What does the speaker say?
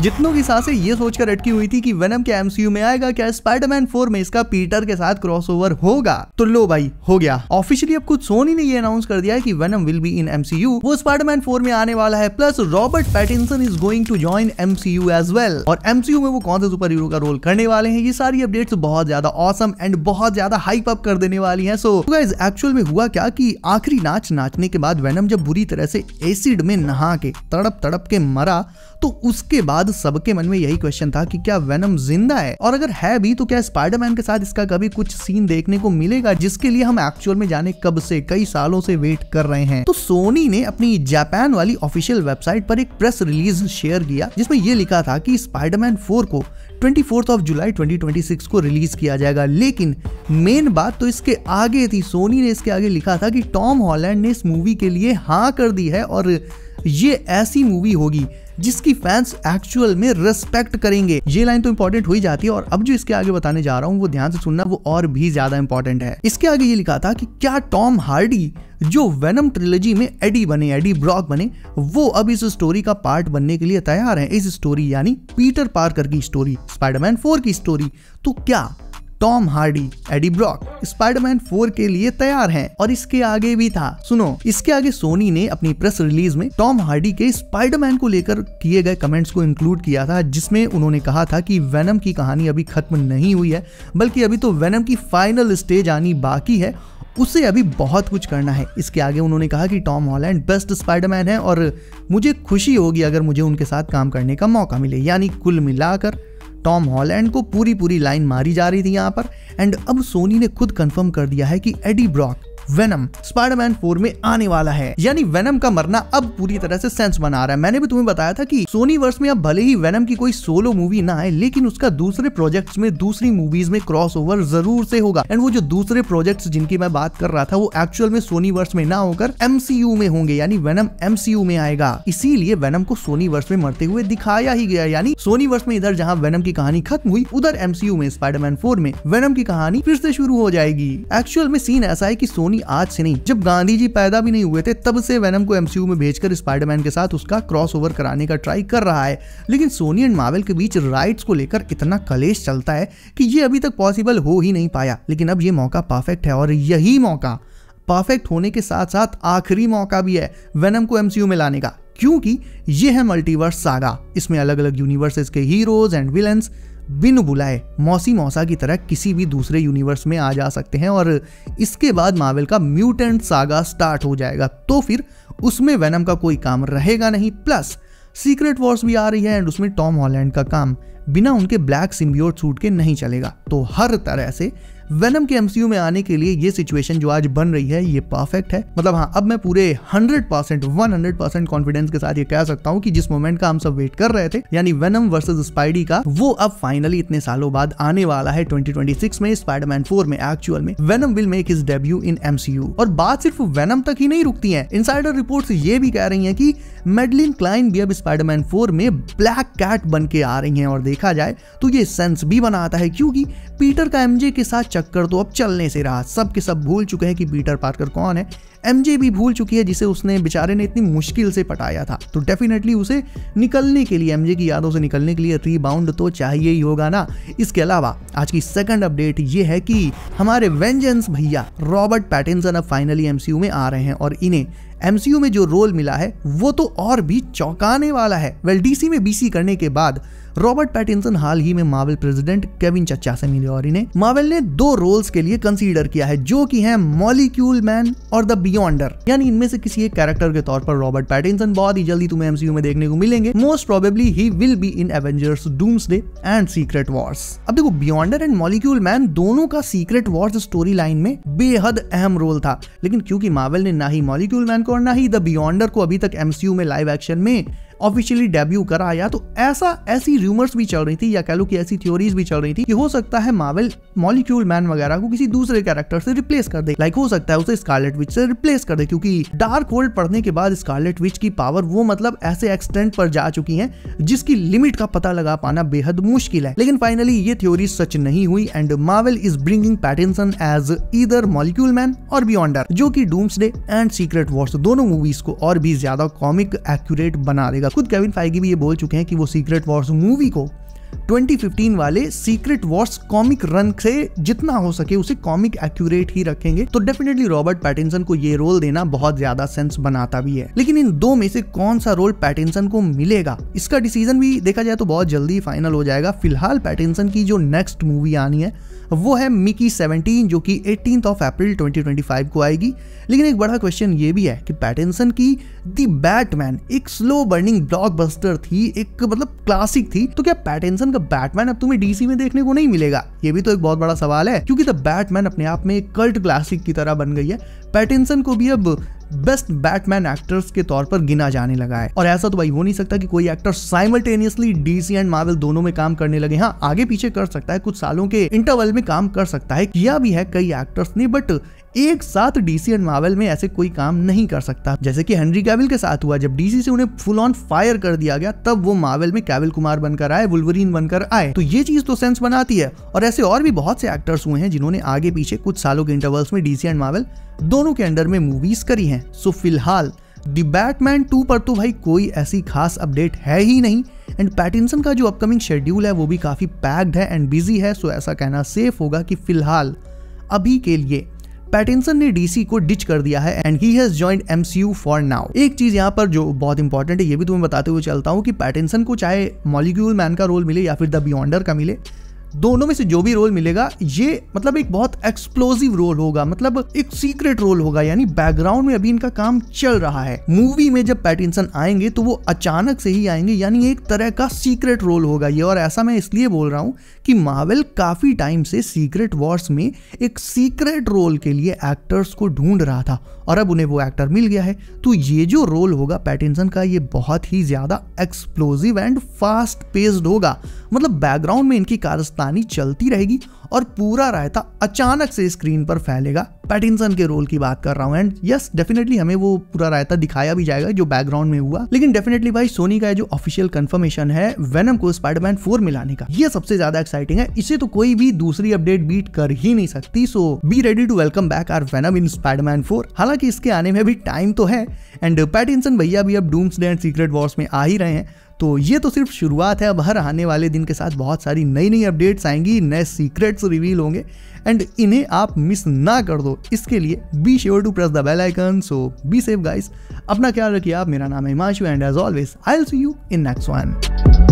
जितनों की सांसें ये सोचकर अटकी हुई थी कि वेनम के एमसीयू में आएगा, क्या स्पाइडरमैन 4 में इसका पीटर के साथ क्रॉसओवर होगा। तो लो भाई, हो गया ऑफिशियली। अब खुद सोनी ने ये अनाउंस कर दिया है कि Venom will be in MCU, वो स्पाइडरमैन 4 में आने वाला है। Plus Robert Pattinson is going to join MCU as well. और एमसीयू में वो कौन से सुपर हीरो का रोल करने वाले हैं, ये सारी अपडेट्स बहुत ज्यादा ऑसम एंड बहुत ज्यादा हाइप अप कर देने वाली हैं। सो गाइस, एक्चुअल में हुआ क्या कि आखिरी नाच नाचने के बाद वेनम जब बुरी तरह से एसिड में नहा के तड़प तड़प के मरा, तो उसके बाद सबके मन में यही क्वेश्चन था कि क्या वेनम जिंदा है, और अगर है भी तो क्या स्पाइडरमैन के साथ इसका कभी कुछ सीन देखने को मिलेगा, जिसके लिए हम एक्चुअल में जाने कब से कई सालों से वेट कर रहे हैं। तो सोनी ने अपनी जापान वाली ऑफिशियल वेबसाइट पर एक प्रेस रिलीज शेयर किया जिसमें यह लिखा था कि स्पाइडरमैन 4 को 24 जुलाई 2026 को रिलीज किया जाएगा। लेकिन मेन बात तो इसके आगे थी। सोनी ने इसके आगे लिखा था कि टॉम हॉलैंड ने इस मूवी के लिए हाँ कर दी है और ये ऐसी मूवी होगी जिसकी फैंस एक्चुअल में रिस्पेक्ट करेंगे। ये लाइन तो इंपॉर्टेंट हो ही जाती है, और अब जो इसके आगे बताने जा रहा हूँ वो ध्यान से सुनना, वो और भी ज्यादा इंपॉर्टेंट है। इसके आगे ये लिखा था कि क्या टॉम हार्डी जो वेनम ट्रिलॉजी में एडी ब्रॉक बने, वो अब इस स्टोरी का पार्ट बनने के लिए तैयार हैं। इस स्टोरी यानी पीटर पार्कर की स्टोरी, स्पाइडरमैन 4 की स्टोरी। तो क्या Tom Hardy, Eddie Brock Spiderman 4 के लिए तैयार हैं? और इसके आगे भी था, सुनो। इसके आगे सोनी ने अपनी प्रेस रिलीज में टॉम हार्डी के स्पाइडरमैन को लेकर किए गए कमेंट्स को इंक्लूड किया था, जिसमें उन्होंने कहा था कि वेनम की कहानी अभी खत्म नहीं हुई है, बल्कि अभी तो वेनम की फाइनल स्टेज आनी बाकी है, उसे अभी बहुत कुछ करना है। इसके आगे उन्होंने कहा कि टॉम हॉलैंड बेस्ट स्पाइडरमैन है और मुझे खुशी होगी अगर मुझे उनके साथ काम करने का मौका मिले। यानी कुल मिलाकर टॉम हॉलैंड को पूरी लाइन मारी जा रही थी यहाँ पर। एंड अब सोनी ने खुद कंफर्म कर दिया है कि एडी ब्रॉक वेनम स्पाइडरमैन 4 में आने वाला है। यानी वेनम का मरना अब पूरी तरह से सेंस बना रहा है। मैंने भी तुम्हें बताया था कि सोनी वर्स में अब भले ही वेनम की कोई सोलो मूवी ना आए, लेकिन उसका दूसरे प्रोजेक्ट्स में, दूसरी मूवीज में क्रॉसओवर जरूर से होगा। एंड वो जो दूसरे प्रोजेक्ट्स जिनकी मैं बात कर रहा था, वो एक्चुअल में सोनी वर्स में ना होकर एमसीयू में होंगे, यानी वेनम एमसीयू में आएगा। इसीलिए वेनम को सोनी वर्स में मरते हुए दिखाया ही गया। यानी सोनी वर्स में इधर जहां वेनम की कहानी खत्म हुई, उधर एमसीयू में स्पाइडरमैन 4 में वेनम की कहानी फिर से शुरू हो जाएगी। एक्चुअल में सीन ऐसा है कि सोनी आज से नहीं, जब गांधी जी पैदा भी नहीं हुए थे तब से वेनम को एमसीयू में भेजकर स्पाइडरमैन के साथ उसका क्रॉसओवर कराने का ट्राई कर रहा है। लेकिन सोनी एंड मार्वल के बीच राइट्स को लेकर इतना कलेश चलता है कि ये अभी तक पॉसिबल हो ही नहीं पाया। लेकिन अब ये मौका परफेक्ट है, और यही मौका परफेक्ट होने के साथ साथ आखिरी मौका भी है वेनम को एमसीयू में लाने का, क्योंकि ये है मल्टीवर्स सागा। इसमें अलग अलग यूनिवर्सेस के हीरोज एंड विलेंस बिन बुलाए मौसी मौसा की तरह किसी भी दूसरे यूनिवर्स में आ जा सकते हैं, और इसके बाद मार्वल का म्यूटेंट सागा स्टार्ट हो जाएगा। तो फिर उसमें वेनम का कोई काम रहेगा नहीं। प्लस सीक्रेट वॉर्स भी आ रही है, एंड उसमें टॉम हॉलैंड का काम बिना उनके ब्लैक सिम्बियोट सूट के नहीं चलेगा। तो हर तरह से वेनम के एमसीयू में आने के लिए ये सिचुएशन जो आज बन रही है, ये परफेक्ट है। मतलब हाँ, अब मैं पूरे 100% कॉन्फिडेंस के साथ ये कह सकता हूँ कि जिस मोमेंट का हम सब वेट कर रहे थे, यानी वेनम वर्सेस स्पाइडी का, वो अब फाइनली इतने सालों बाद आने वाला है 2026 में स्पाइडरमैन 4 में। एक्चुअल में venom will make his debut in MCU. और बात सिर्फ वेनम तक ही नहीं रुकती है। इनसाइडर रिपोर्ट्स ये भी कह रही हैं कि मेडलिन क्लाइन भी अब स्पाइडरमैन 4 में ब्लैक कैट बन के आ रही हैं, और देखा जाए तो ये सेंस भी बनाता है, क्योंकि पीटर का एमजे के साथ चक्कर तो अब चलने से रहा। सब के सब भूल चुके हैं कि पीटर पार्कर कौन है। एमजे भी भूल चुकी है जिसे उसने बेचारे ने इतनी मुश्किल से पटाया था। तो डेफिनेटली उसे निकलने के लिए, एमजे की यादों से निकलने के लिए रीबाउंड तो चाहिए ही होगा ना। इसके अलावा आज की सेकंड अपडेट ये है कि हमारे वेंजेंस भैया रॉबर्ट पैटिंसन अब फाइनली एमसीयू में आ रहे हैं, और इन्हें एमसीयू में जो रोल मिला है वो तो और भी चौंकाने वाला है। वेल, डीसी में बीसी करने के बाद रॉबर्ट पैटिंसन हाल ही में मार्वल प्रेसिडेंट केविन चच्चा से मिले, और इन्हें मार्वल ने 2 रोल्स के लिए कंसीडर किया है, जो कि हैं मॉलिक्यूल मैन और द बियॉन्डर। यानी इनमें से किसी एक कैरेक्टर के तौर पर रॉबर्ट पैटिंसन बहुत ही जल्दी तुम्हें एमसीयू में देखने को मिलेंगे। Most probably he will be in Avengers doomsday and Secret Wars. अब देखो, बियॉन्डर एंड मॉलिक्यूल मैन दोनों का सीक्रेट वॉर्स स्टोरी लाइन में बेहद अहम रोल था, लेकिन क्योंकि मार्वल ने ना ही मॉलिक्यूल मैन को और ना ही द बियॉन्डर को अभी तक एमसीयू में लाइव एक्शन में ऑफिशियली डेब्यू कराया, तो ऐसी रूमर्स भी चल रही थी, या कह लो कि ऐसी थ्योरीज भी चल रही थी कि हो सकता है मार्वल मॉलिक्यूल मैन वगैरह को किसी दूसरे कैरेक्टर से रिप्लेस कर दे। लाइक हो सकता है उसे स्कारलेट विच से रिप्लेस कर दे, क्योंकि डार्क होल्ड पढ़ने के बाद स्कारलेट विच की पावर वो मतलब ऐसे एक्सटेंट पर जा चुकी है जिसकी लिमिट का पता लगा पाना बेहद मुश्किल है। लेकिन फाइनली ये थ्योरी सच नहीं हुई, and Marvel is bringing Pattinson as either Molecule Man और बियॉन्डर, जो कि डूम्सडे एंड सीक्रेट वॉर्स दोनों मूवीज को और भी ज्यादा कॉमिक एक्यूरेट बना देगा। खुद केविन फाइगी भी ये बोल चुके हैं कि वो सीक्रेट वॉर्स मूवी को 2015 वाले सीक्रेट वॉर्स कॉमिक रन से जितना हो सके उसे कॉमिक एक्यूरेट ही रखेंगे। तो डेफिनेटली रॉबर्ट पैटिंसन को ये रोल देना बहुत ज्यादा सेंस बनाता भी है। लेकिन इन दो में से कौन सा रोल पैटिंसन को मिलेगा, इसका डिसीजन भी देखा जाए तो बहुत जल्दी फाइनल हो जाएगा। फिलहाल पैटिंसन की जो नेक्स्ट मूवी आनी है वो है मिकी 17, जो कि 18 अप्रैल 2025 को आएगी। लेकिन एक बड़ा क्वेश्चन ये भी है कि पैटिंसन की द बैटमैन एक स्लो बर्निंग ब्लॉकबस्टर थी, एक मतलब क्लासिक थी, तो क्या पैटिंसन का बैटमैन अब तुम्हें डीसी में देखने को नहीं मिलेगा? ये भी तो एक बहुत बड़ा सवाल है, क्योंकि द बैटमैन अपने आप में एक कल्ट क्लासिक की तरह बन गई है। पैटिंसन को भी अब बेस्ट बैटमैन एक्टर्स के तौर पर गिना जाने लगा है। और ऐसा तो भाई हो नहीं सकता कि कोई actor simultaneously DC and Marvel दोनों में काम करने लगे। हाँ, आगे पीछे कर सकता है, कुछ सालों के इंटरवल में काम कर सकता है, किया भी है कई एक्टर्स ने, बट एक साथ डीसी एंड मार्वल में ऐसे कोई काम नहीं कर सकता। जैसे कि हेनरी कैविल के साथ हुआ, जब डीसी से उन्हें फुल ऑन फायर कर दिया गया तब वो मार्वल में कैविल कुमार बनकर आए, वुल्वरीन बनकर आए। तो ये चीज तो सेंस बनाती है। और ऐसे और भी बहुत से एक्टर्स हुए हैं जिन्होंने आगे पीछे कुछ सालों के इंटरवल्स में डीसी एंड मार्वल दोनों के अंडर में मूवीज करी हैं। सो फिलहाल द बैटमैन 2 पर तो भाई कोई ऐसी खास अपडेट है ही नहीं। एंड पैटिंसन का जो अपकमिंग शेड्यूल है वो भी काफी पैक्ड है एंड बिजी है। सो ऐसा कहना सेफ होगा कि फिलहाल अभी के लिए पैटिंसन ने डीसी को डिच कर दिया है and he has joined MCU for now. एक चीज यहाँ पर जो बहुत इंपॉर्टेंट है, ये भी तुम्हें बताते हुए चलता हूँ कि पैटिंसन को चाहे मॉलिक्यूल मैन का रोल मिले या फिर द बियॉन्डर का मिले, दोनों में से जो भी रोल मिलेगा ये मतलब एक बहुत एक्सप्लोसिव रोल होगा, मतलब एक सीक्रेट रोल होगा, यानी बैकग्राउंड में अभी इनका काम चल रहा है। मूवी में जब पैटिंसन आएंगे तो वो अचानक से ही आएंगे, यानी एक तरह का सीक्रेट रोल होगा ये। और ऐसा मैं इसलिए बोल रहा हूँ कि मार्वल काफी टाइम से सीक्रेट वॉर्स में एक सीक्रेट रोल के लिए एक्टर्स को ढूंढ रहा था और अब उन्हें वो एक्टर मिल गया है। तो ये जो रोल होगा पैटिंसन का, ये बहुत ही ज्यादा एक्सप्लोसिव एंड फास्ट पेस्ड होगा, मतलब बैकग्राउंड में इनकी कारस्तानी चलती रहेगी और पूरा रायता अचानक से स्क्रीन पर फैलेगा। पैटिंसन के रोल की बात कर रहा हूं। एंड यस, डेफिनेटली हमें वो पूरा रायता दिखाया भी जाएगा जो बैकग्राउंड में हुआ। लेकिन डेफिनेटली भाई सोनी का जो ऑफिशियल कंफर्मेशन है वेनम को स्पाइडरमैन 4 में लाने का, ये सबसे ज्यादा एक्साइटिंग है। इसे तो कोई भी दूसरी अपडेट बीट कर ही नहीं सकती। So be ready to welcome back our Venom in Spiderman 4। हालांकि इसके आने में भी टाइम तो है एंड पैटिंसन भैया भी अब डूम्सडे एंड सीक्रेट वॉर्स में आ ही रहे हैं। तो ये तो सिर्फ शुरुआत है। अब हर आने वाले दिन के साथ बहुत सारी नई नई अपडेट्स आएंगी, नए सीक्रेट्स रिवील होंगे एंड इन्हें आप मिस ना कर दो। इसके लिए be sure to press the bell icon. So be safe guys, अपना ख्याल रखिए आप। मेरा नाम है Himanshu and as always I will see you in next one.